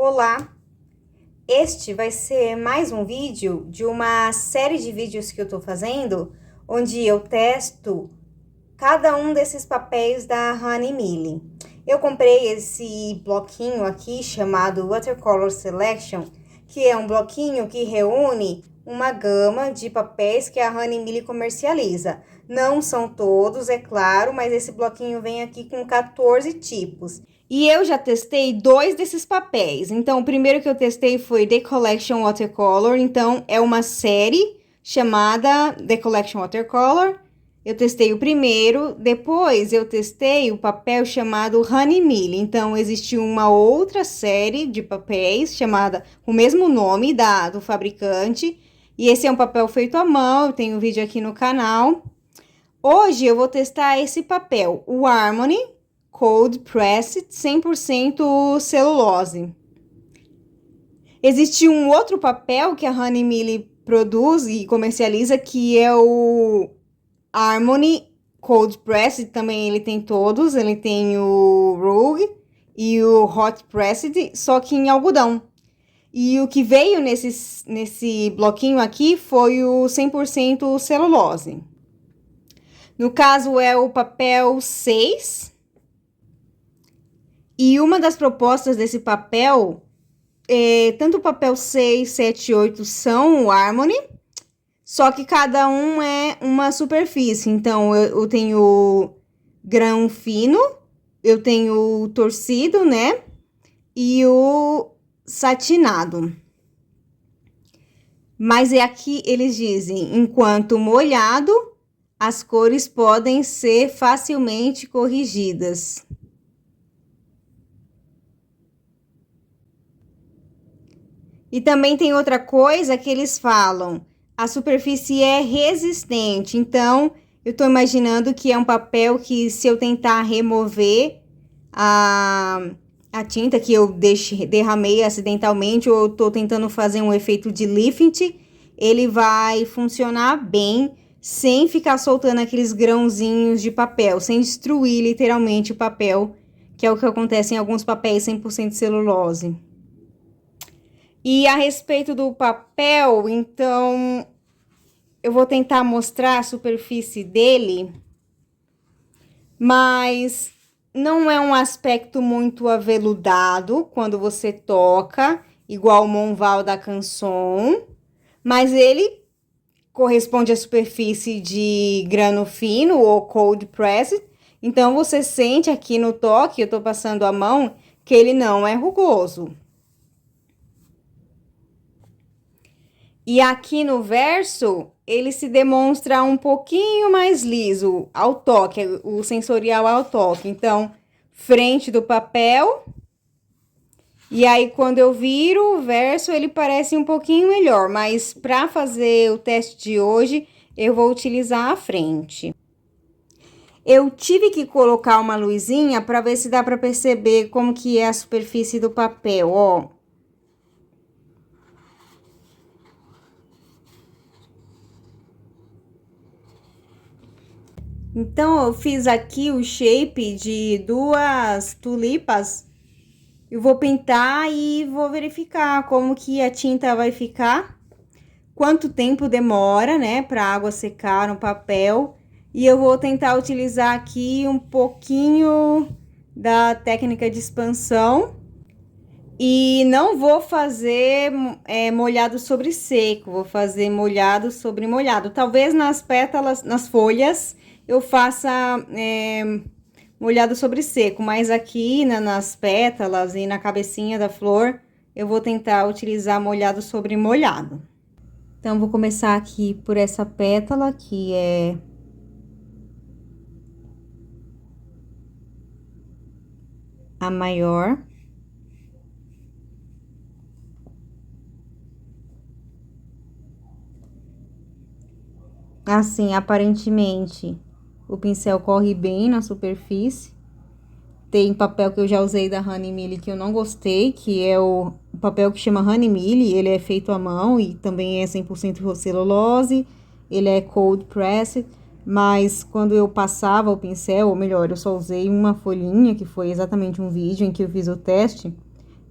Olá! Este vai ser mais um vídeo de uma série de vídeos que eu tô fazendo, onde eu testo cada um desses papéis da Honey Mille. Eu comprei esse bloquinho aqui chamado Watercolor Selection, que é um bloquinho que reúne uma gama de papéis que a Honey Mille comercializa. Não são todos, é claro, mas esse bloquinho vem aqui com 14 tipos. E eu já testei 2 desses papéis. Então, o primeiro que eu testei foi The Collection Watercolor. Então, é uma série chamada The Collection Watercolor. Eu testei o primeiro, depois eu testei o papel chamado Honey Mille. Então, existe uma outra série de papéis chamada com o mesmo nome do fabricante. E esse é um papel feito à mão, eu tenho um vídeo aqui no canal. Hoje eu vou testar esse papel, o Harmony Cold Pressed 100% celulose. Existe um outro papel que a Honey Mille produz e comercializa, que é o Harmony Cold Pressed. Também ele tem todos, ele tem o Rogue e o Hot Pressed, só que em algodão. E o que veio nesse bloquinho aqui foi o 100% celulose. No caso é o papel 6. E uma das propostas desse papel, tanto o papel 6, 7 e 8 são o Harmony, só que cada um é uma superfície. Então, eu tenho grão fino, eu tenho o torcido, né? E o satinado. Mas aqui eles dizem, enquanto molhado, as cores podem ser facilmente corrigidas. E também tem outra coisa que eles falam, a superfície é resistente. Então, eu tô imaginando que é um papel que, se eu tentar remover a tinta que eu derramei acidentalmente, ou eu tô tentando fazer um efeito de lifting, ele vai funcionar bem, sem ficar soltando aqueles grãozinhos de papel, sem destruir literalmente o papel, que é o que acontece em alguns papéis 100% celulose. E a respeito do papel, então, eu vou tentar mostrar a superfície dele, mas não é um aspecto muito aveludado quando você toca, igual o Monval da Canson, mas ele corresponde à superfície de grano fino ou cold pressed. Então, você sente aqui no toque, eu tô passando a mão, que ele não é rugoso. E aqui no verso, ele se demonstra um pouquinho mais liso ao toque, o sensorial ao toque. Então, frente do papel. E aí, quando eu viro o verso, ele parece um pouquinho melhor. Mas para fazer o teste de hoje, eu vou utilizar a frente. Eu tive que colocar uma luzinha para ver se dá para perceber como que é a superfície do papel, ó. Então, eu fiz aqui o shape de 2 tulipas. Eu vou pintar e vou verificar como que a tinta vai ficar. Quanto tempo demora, né, pra água secar no papel. E eu vou tentar utilizar aqui um pouquinho da técnica de expansão. E não vou fazer molhado sobre seco, vou fazer molhado sobre molhado. Talvez nas pétalas, nas folhas, eu faça molhado sobre seco, mas aqui nas pétalas e na cabecinha da flor, eu vou tentar utilizar molhado sobre molhado. Então, vou começar aqui por essa pétala, que é a maior. Assim, aparentemente, o pincel corre bem na superfície. Tem papel que eu já usei da Honey Mille que eu não gostei, que é o papel que chama Honey Mille. Ele é feito à mão e também é 100% celulose. Ele é cold pressed, mas quando eu passava o pincel, ou melhor, eu só usei uma folhinha, que foi exatamente um vídeo em que eu fiz o teste,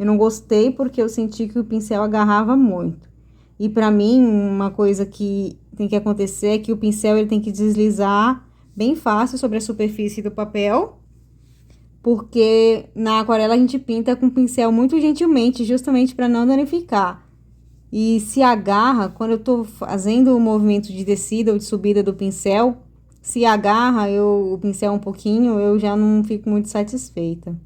Eu não gostei porque eu senti que o pincel agarrava muito. E pra mim, uma coisa que tem que acontecer é que o pincel ele tem que deslizar bem fácil sobre a superfície do papel, porque na aquarela a gente pinta com o pincel muito gentilmente, justamente para não danificar. E se agarra, quando eu tô fazendo o movimento de descida ou de subida do pincel, se agarra o pincel um pouquinho, eu já não fico muito satisfeita.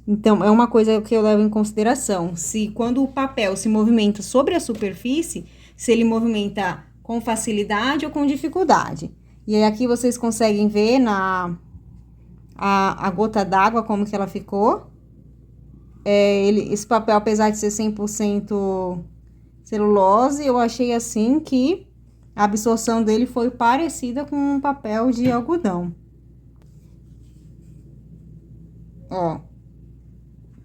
Então, é uma coisa que eu levo em consideração. Se quando o papel se movimenta sobre a superfície, se ele movimenta com facilidade ou com dificuldade. E aí aqui vocês conseguem ver a gota d'água, como que ela ficou. Esse papel, apesar de ser 100% celulose, eu achei assim que a absorção dele foi parecida com um papel de algodão. Ó.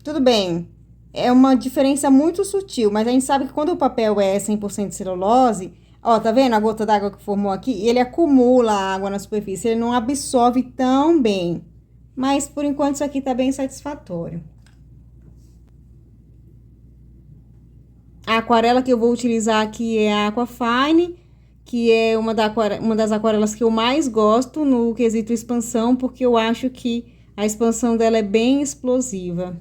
Tudo bem, é uma diferença muito sutil, mas a gente sabe que quando o papel é 100% celulose, ó, tá vendo a gota d'água que formou aqui? Ele acumula água na superfície, ele não absorve tão bem. Mas, por enquanto, isso aqui tá bem satisfatório. A aquarela que eu vou utilizar aqui é a Aquafine, que é uma das aquarelas que eu mais gosto no quesito expansão, porque eu acho que a expansão dela é bem explosiva.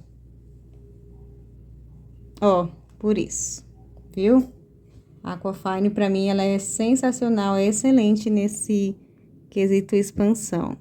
Ó, por isso, viu? A Aquafine, pra mim, ela é sensacional, é excelente nesse quesito expansão.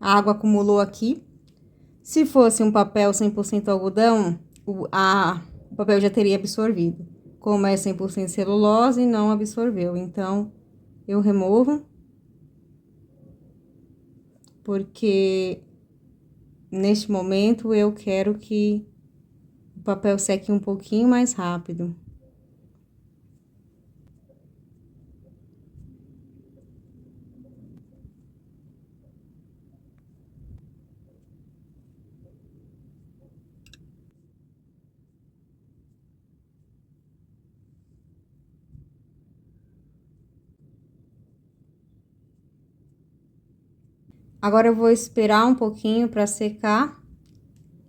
A água acumulou aqui. Se fosse um papel 100% algodão, o papel já teria absorvido. Como é 100% celulose, não absorveu. Então, eu removo. Porque neste momento eu quero que o papel seque um pouquinho mais rápido. Agora eu vou esperar um pouquinho para secar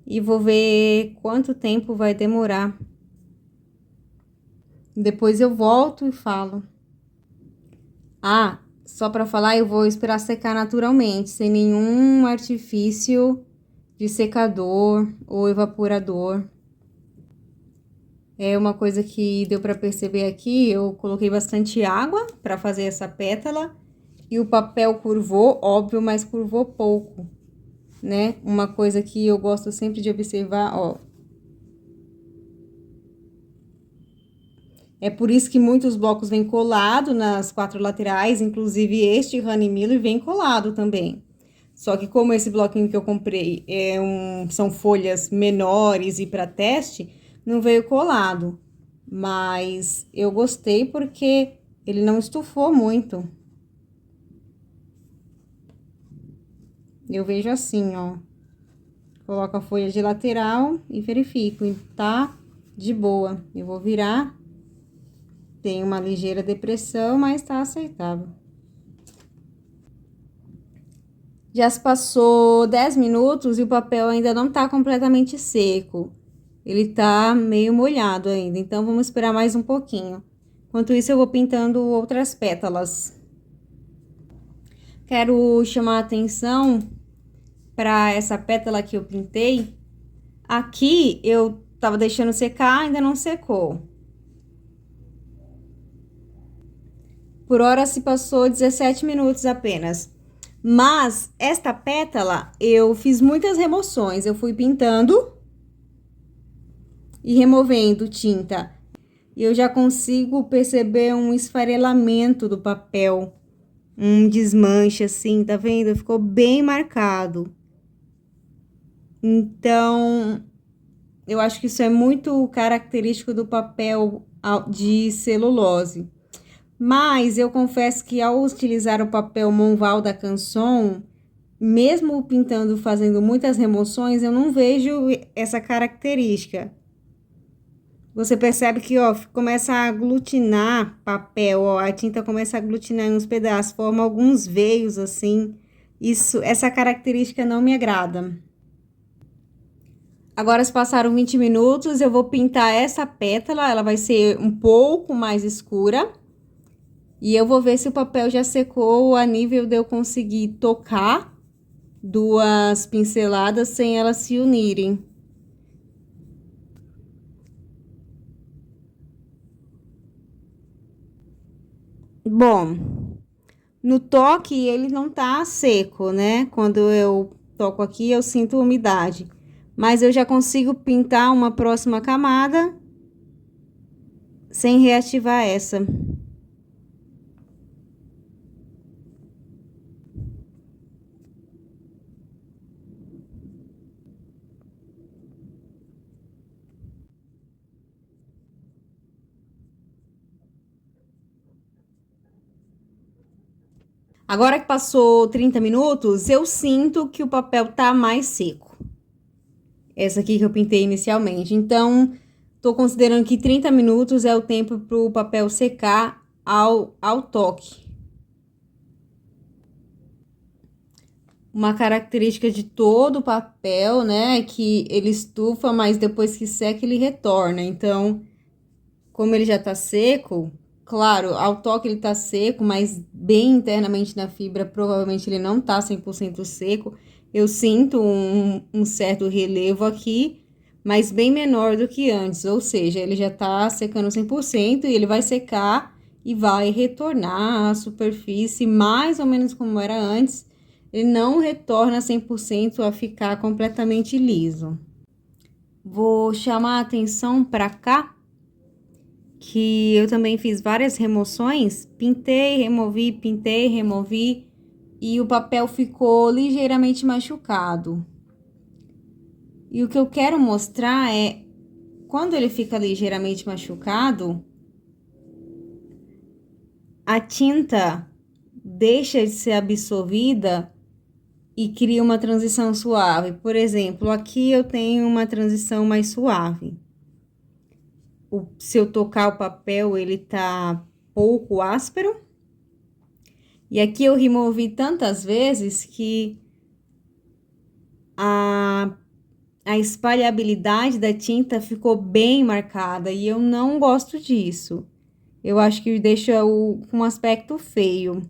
e vou ver quanto tempo vai demorar. Depois eu volto e falo. Ah, só para falar, eu vou esperar secar naturalmente, sem nenhum artifício de secador ou evaporador. É uma coisa que deu para perceber aqui, eu coloquei bastante água para fazer essa pétala. E o papel curvou, óbvio, mas curvou pouco, né? Uma coisa que eu gosto sempre de observar, ó. É por isso que muitos blocos vêm colado nas 4 laterais, inclusive este Honey Miller vem colado também. Só que como esse bloquinho que eu comprei são folhas menores e para teste, não veio colado. Mas eu gostei porque ele não estufou muito. Eu vejo assim, ó. Coloco a folha de lateral e verifico, e tá de boa. Eu vou virar. Tem uma ligeira depressão, mas tá aceitável. Já se passou 10 minutos e o papel ainda não tá completamente seco. Ele tá meio molhado ainda, então vamos esperar mais um pouquinho. Enquanto isso, eu vou pintando outras pétalas. Quero chamar a atenção para essa pétala que eu pintei. Aqui eu tava deixando secar, ainda não secou. Por hora se passou 17 minutos apenas. Mas esta pétala eu fiz muitas remoções. Eu fui pintando e removendo tinta e eu já consigo perceber um esfarelamento do papel, um desmanche assim, tá vendo? Ficou bem marcado. Então, eu acho que isso é muito característico do papel de celulose. Mas eu confesso que ao utilizar o papel Monval da Canson, mesmo pintando, fazendo muitas remoções, eu não vejo essa característica. Você percebe que, ó, começa a aglutinar papel, ó, a tinta começa a aglutinar em uns pedaços, forma alguns veios assim. Essa característica não me agrada. Agora se passaram 20 minutos, eu vou pintar essa pétala, ela vai ser um pouco mais escura. E eu vou ver se o papel já secou a nível de eu conseguir tocar duas pinceladas sem elas se unirem. Bom, no toque ele não tá seco, né? Quando eu toco aqui eu sinto umidade. Mas eu já consigo pintar uma próxima camada sem reativar essa. Agora que passou 30 minutos, eu sinto que o papel tá mais seco. Essa aqui que eu pintei inicialmente. Então, tô considerando que 30 minutos é o tempo pro papel secar ao toque. Uma característica de todo o papel, né, é que ele estufa, mas depois que seca ele retorna. Então, como ele já tá seco, claro, ao toque ele tá seco, mas bem internamente na fibra, provavelmente ele não tá 100% seco. Eu sinto um certo relevo aqui, mas bem menor do que antes, ou seja, ele já tá secando 100% e ele vai secar e vai retornar à superfície mais ou menos como era antes. Ele não retorna 100% a ficar completamente liso. Vou chamar a atenção para cá, que eu também fiz várias remoções, pintei, removi, e o papel ficou ligeiramente machucado. E o que eu quero mostrar é, quando ele fica ligeiramente machucado, a tinta deixa de ser absorvida e cria uma transição suave. Por exemplo, aqui eu tenho uma transição mais suave. Se eu tocar o papel, ele tá pouco áspero. E aqui eu removi tantas vezes que a espalhabilidade da tinta ficou bem marcada e eu não gosto disso. Eu acho que deixa um aspecto feio.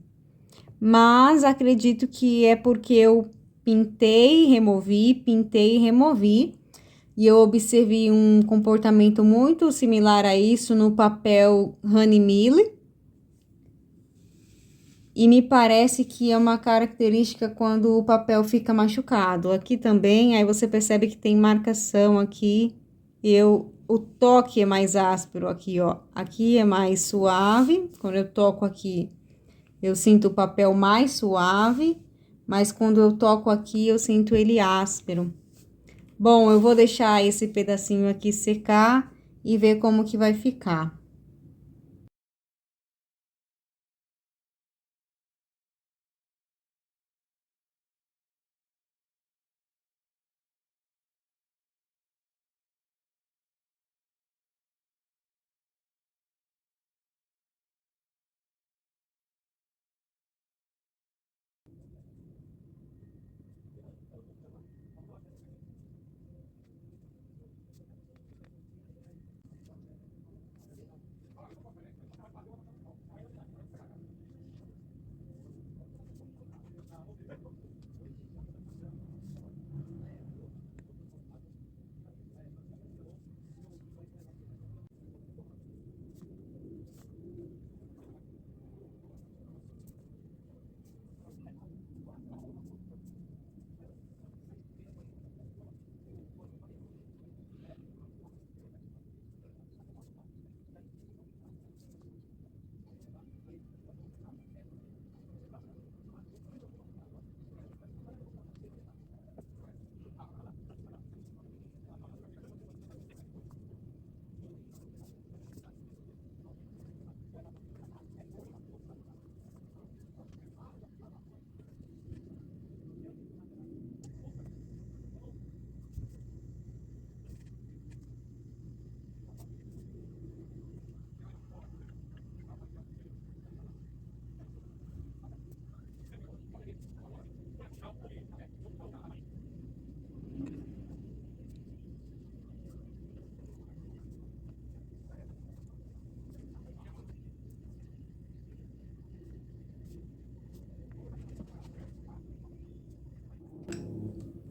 Mas acredito que é porque eu pintei e removi. E eu observei um comportamento muito similar a isso no papel Honey Mille. E me parece que é uma característica quando o papel fica machucado. Aqui também, aí você percebe que tem marcação aqui. O toque é mais áspero aqui, ó. Aqui é mais suave. Quando eu toco aqui, eu sinto o papel mais suave. Mas quando eu toco aqui, eu sinto ele áspero. Bom, eu vou deixar esse pedacinho aqui secar e ver como que vai ficar.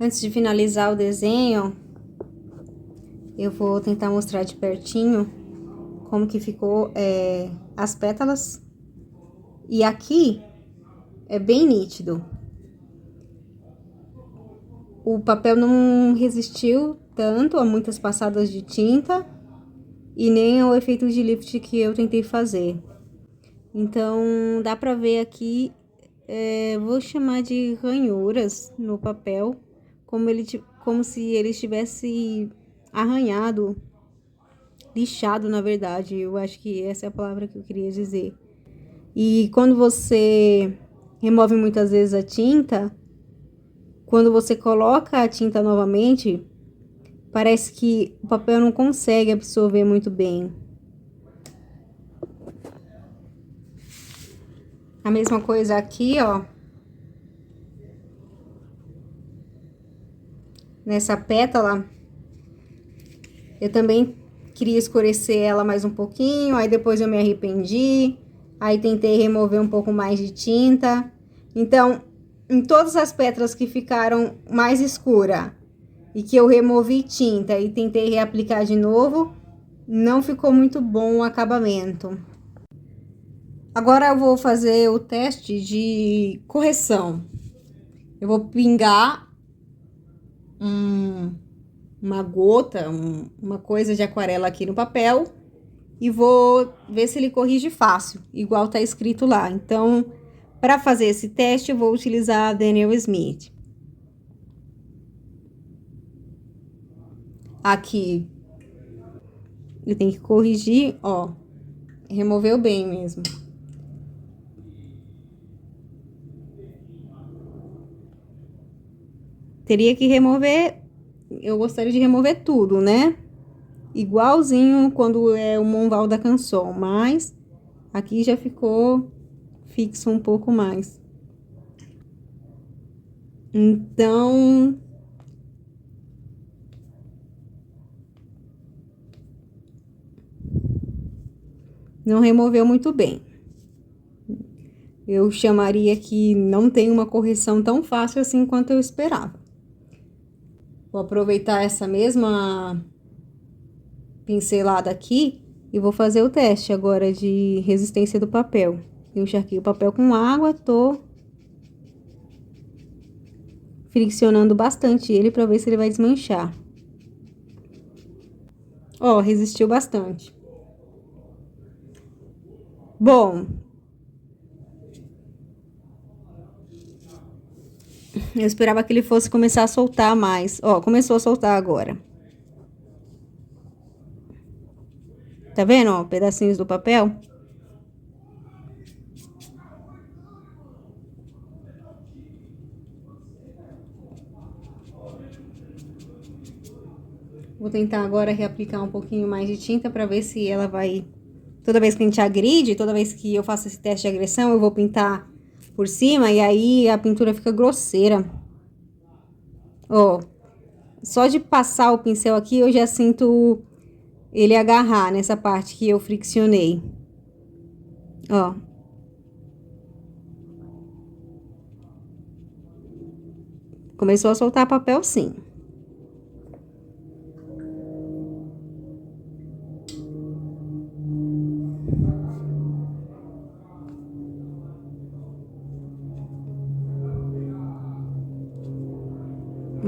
Antes de finalizar o desenho, eu vou tentar mostrar de pertinho como que ficou as pétalas. E aqui é bem nítido. O papel não resistiu tanto a muitas passadas de tinta e nem ao efeito de lift que eu tentei fazer. Então, dá pra ver aqui, vou chamar de ranhuras no papel, como se ele estivesse arranhado, lixado, na verdade. Eu acho que essa é a palavra que eu queria dizer. E quando você remove muitas vezes a tinta, quando você coloca a tinta novamente, parece que o papel não consegue absorver muito bem. A mesma coisa aqui, ó. Nessa pétala, eu também queria escurecer ela mais um pouquinho, aí depois eu me arrependi. Aí tentei remover um pouco mais de tinta. Então, em todas as pétalas que ficaram mais escura e que eu removi tinta e tentei reaplicar de novo, não ficou muito bom o acabamento. Agora eu vou fazer o teste de correção. Eu vou pingar uma gota, uma coisa de aquarela aqui no papel e vou ver se ele corrige fácil, igual tá escrito lá. Então, para fazer esse teste, eu vou utilizar a Daniel Smith. Aqui, eu tenho que corrigir, ó, removeu bem mesmo. Teria que remover, eu gostaria de remover tudo, né? Igualzinho quando é o Monval da Canson, mas aqui já ficou fixo um pouco mais. Então, não removeu muito bem. Eu chamaria que não tem uma correção tão fácil assim quanto eu esperava. Vou aproveitar essa mesma pincelada aqui e vou fazer o teste agora de resistência do papel. Eu encharquei o papel com água, tô friccionando bastante ele para ver se ele vai desmanchar. Ó, resistiu bastante. Bom, eu esperava que ele fosse começar a soltar mais. Ó, começou a soltar agora. Tá vendo, ó, pedacinhos do papel? Vou tentar agora reaplicar um pouquinho mais de tinta para ver se ela vai... Toda vez que a gente agride, toda vez que eu faço esse teste de agressão, eu vou pintar por cima e aí a pintura fica grosseira. Ó, só de passar o pincel aqui eu já sinto ele agarrar nessa parte que eu friccionei. Ó. Começou a soltar papel, sim.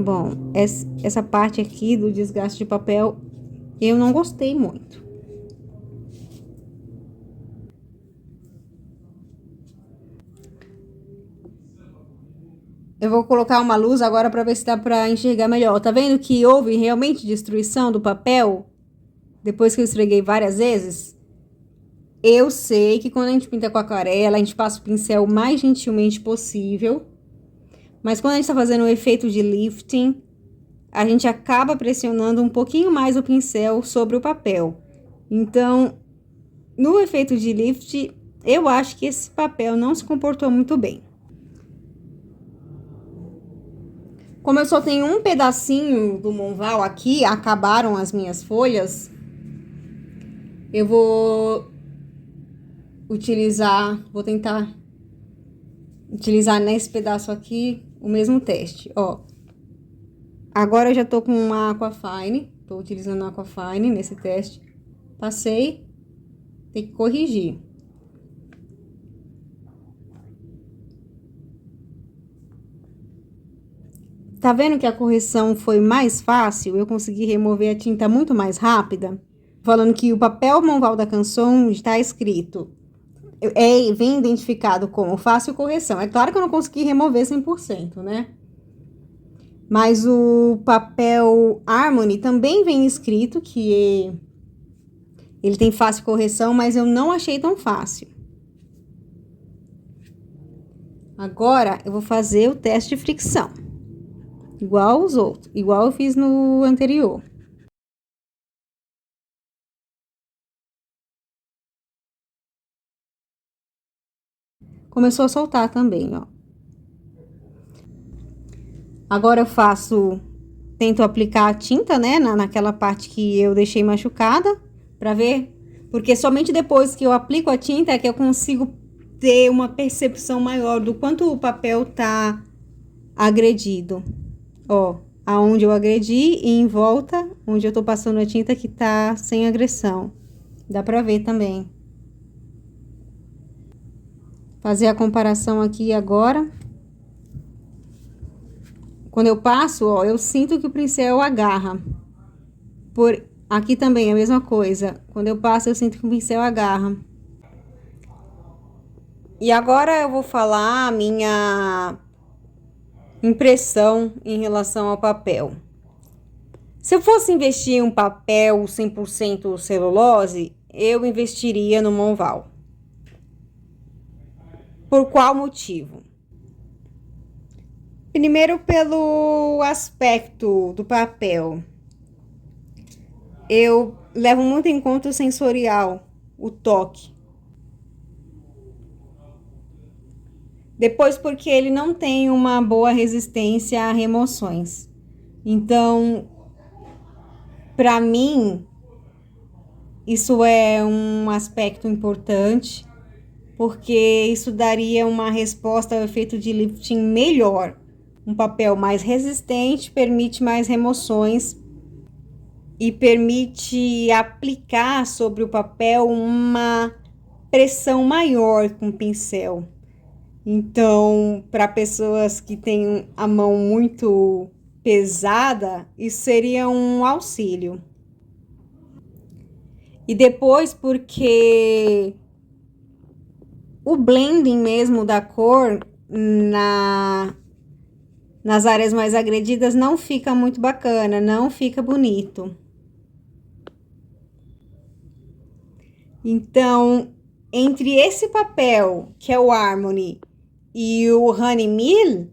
Bom, essa parte aqui do desgaste de papel, eu não gostei muito. Eu vou colocar uma luz agora para ver se dá para enxergar melhor. Tá vendo que houve realmente destruição do papel? Depois que eu esfreguei várias vezes? Eu sei que quando a gente pinta com aquarela, a gente passa o pincel o mais gentilmente possível. Mas quando a gente tá fazendo o efeito de lifting, a gente acaba pressionando um pouquinho mais o pincel sobre o papel. Então, no efeito de lift, eu acho que esse papel não se comportou muito bem. Como eu só tenho um pedacinho do Monval aqui, acabaram as minhas folhas, eu vou tentar utilizar nesse pedaço aqui o mesmo teste, ó. Agora eu já tô com uma Aquafine, tô utilizando a Aquafine nesse teste. Passei, tem que corrigir. Tá vendo que a correção foi mais fácil? Eu consegui remover a tinta muito mais rápida. Falando que o papel Monval da Canson está escrito, vem identificado como fácil correção. É claro que eu não consegui remover 100%, né? Mas o papel Harmony também vem escrito que ele tem fácil correção, mas eu não achei tão fácil. Agora, eu vou fazer o teste de fricção. Igual os outros, igual eu fiz no anterior. Começou a soltar também, ó. Agora eu tento aplicar a tinta, né, naquela parte que eu deixei machucada, pra ver. Porque somente depois que eu aplico a tinta é que eu consigo ter uma percepção maior do quanto o papel tá agredido. Ó, aonde eu agredi e em volta, onde eu tô passando a tinta que tá sem agressão. Dá pra ver também. Fazer a comparação aqui agora. Quando eu passo, ó, eu sinto que o pincel agarra. Aqui também é a mesma coisa. Quando eu passo, eu sinto que o pincel agarra. E agora eu vou falar a minha impressão em relação ao papel. Se eu fosse investir em um papel 100% celulose, eu investiria no Monval. Por qual motivo? Primeiro, pelo aspecto do papel. Eu levo muito em conta o sensorial, o toque. Depois, porque ele não tem uma boa resistência a remoções. Então, para mim, isso é um aspecto importante, porque isso daria uma resposta ao efeito de lifting melhor. Um papel mais resistente permite mais remoções e permite aplicar sobre o papel uma pressão maior com o pincel. Então, para pessoas que têm a mão muito pesada, isso seria um auxílio. E depois, porque o blending mesmo da cor nas áreas mais agredidas não fica muito bacana, não fica bonito. Então, entre esse papel, que é o Harmony, e o Honey Mill,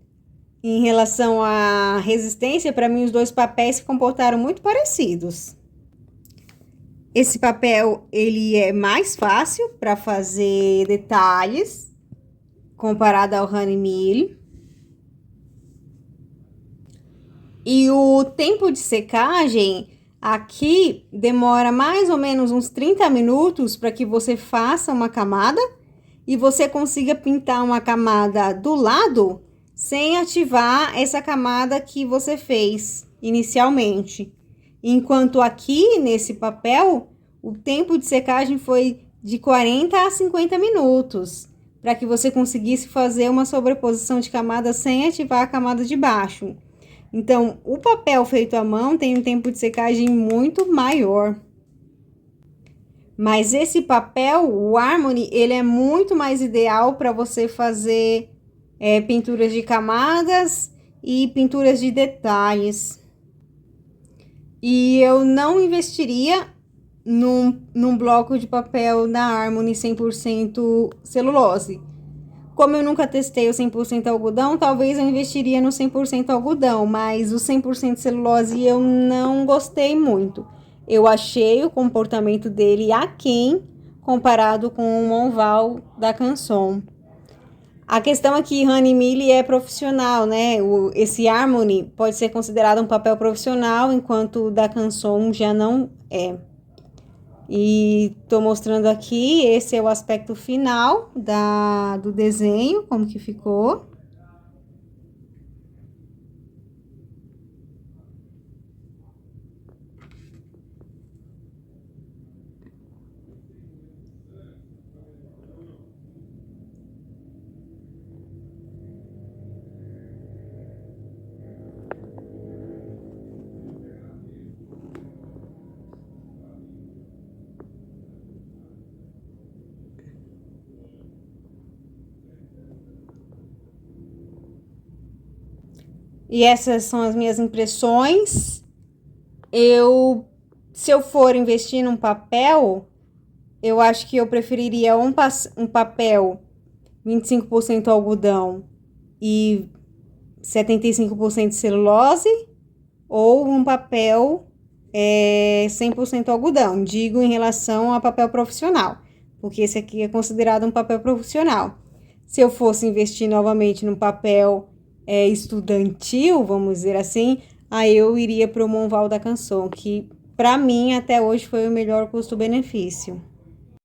em relação à resistência, para mim os dois papéis se comportaram muito parecidos. Esse papel, ele é mais fácil para fazer detalhes, comparado ao Honey Mill. E o tempo de secagem aqui demora mais ou menos uns 30 minutos para que você faça uma camada e você consiga pintar uma camada do lado sem ativar essa camada que você fez inicialmente. Enquanto aqui nesse papel, o tempo de secagem foi de 40 a 50 minutos, para que você conseguisse fazer uma sobreposição de camada sem ativar a camada de baixo. Então, o papel feito à mão tem um tempo de secagem muito maior. Mas esse papel, o Harmony, ele é muito mais ideal para você fazer pinturas de camadas e pinturas de detalhes. E eu não investiria num bloco de papel da Harmony 100% celulose. Como eu nunca testei o 100% algodão, talvez eu investiria no 100% algodão, mas o 100% celulose eu não gostei muito. Eu achei o comportamento dele aquém comparado com o Monval da Canson. A questão é que Honey Mill é profissional, né? Esse Harmony pode ser considerado um papel profissional, enquanto o da Canson já não é. E tô mostrando aqui, esse é o aspecto final do desenho, como que ficou. E essas são as minhas impressões. Se eu for investir num papel, eu acho que eu preferiria um papel 25% algodão e 75% celulose, ou um papel 100% algodão. Digo em relação a papel profissional, porque esse aqui é considerado um papel profissional. Se eu fosse investir novamente num papel estudantil, vamos dizer assim, aí eu iria para o Monval da Canson, que para mim até hoje foi o melhor custo-benefício.